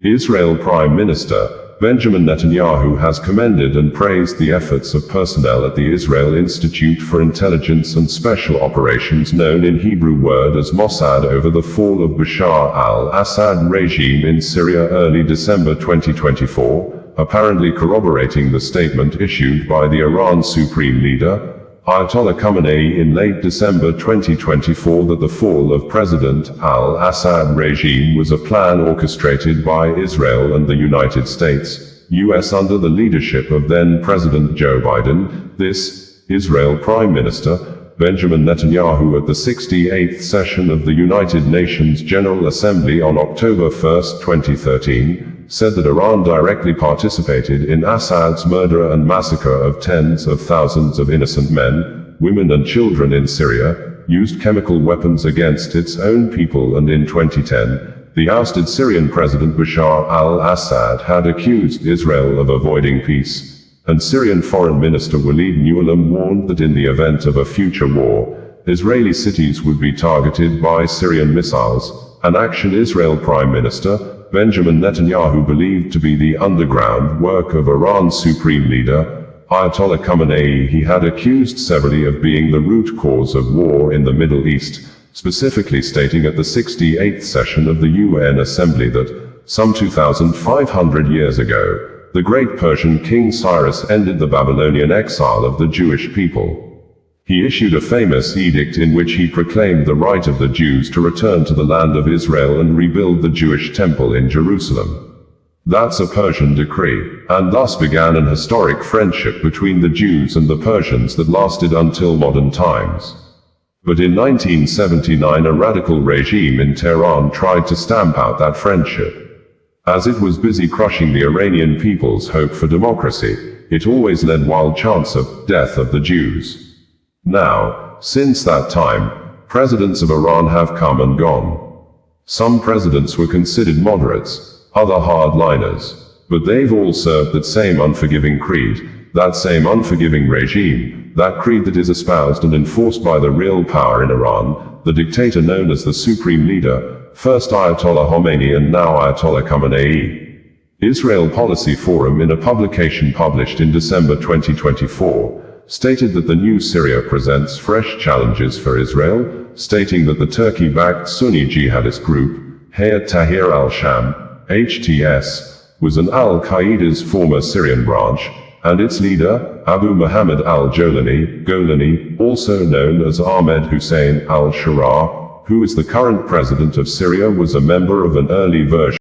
Israel Prime Minister Benjamin Netanyahu has commended and praised the efforts of personnel at the Israel Institute for Intelligence and Special Operations, known in Hebrew word as Mossad, over the fall of Bashar al-Assad regime in Syria early December 2024, apparently corroborating the statement issued by the Iran Supreme Leader, Ayatollah Khamenei, in late December 2024 that the fall of President al-Assad regime was a plan orchestrated by Israel and the United States, US, under the leadership of then President Joe Biden. This, Israel Prime Minister Benjamin Netanyahu at the 68th session of the United Nations General Assembly on October 1, 2013, said that Iran directly participated in Assad's murder and massacre of tens of thousands of innocent men, women and children in Syria, used chemical weapons against its own people, and in 2010, the ousted Syrian President Bashar al-Assad had accused Israel of avoiding peace. And Syrian Foreign Minister Walid Muallem warned that in the event of a future war, Israeli cities would be targeted by Syrian missiles, an action Israel Prime Minister Benjamin Netanyahu believed to be the underground work of Iran's Supreme Leader, Ayatollah Khamenei. He had accused severally of being the root cause of war in the Middle East, specifically stating at the 68th session of the UN Assembly that, some 2,500 years ago, the great Persian king Cyrus ended the Babylonian exile of the Jewish people. He issued a famous edict in which he proclaimed the right of the Jews to return to the land of Israel and rebuild the Jewish temple in Jerusalem. That's a Persian decree, and thus began an historic friendship between the Jews and the Persians that lasted until modern times. But in 1979 a radical regime in Tehran tried to stamp out that friendship. As it was busy crushing the Iranian people's hope for democracy, it always led wild chants of death of the Jews. Now, since that time, presidents of Iran have come and gone. Some presidents were considered moderates, other hardliners, but they've all served that same unforgiving creed, that same unforgiving regime, that creed that is espoused and enforced by the real power in Iran, the dictator known as the Supreme Leader, first Ayatollah Khomeini and now Ayatollah Khamenei. Israel Policy Forum, in a publication published in December 2024, stated that the new Syria presents fresh challenges for Israel, stating that the Turkey-backed Sunni jihadist group, Hayat Tahrir al-Sham, HTS, was an al-Qaeda's former Syrian branch, and its leader, Abu Muhammad al-Golani, also known as Ahmed Hussein al-Sharaa, who is the current president of Syria, was a member of an early version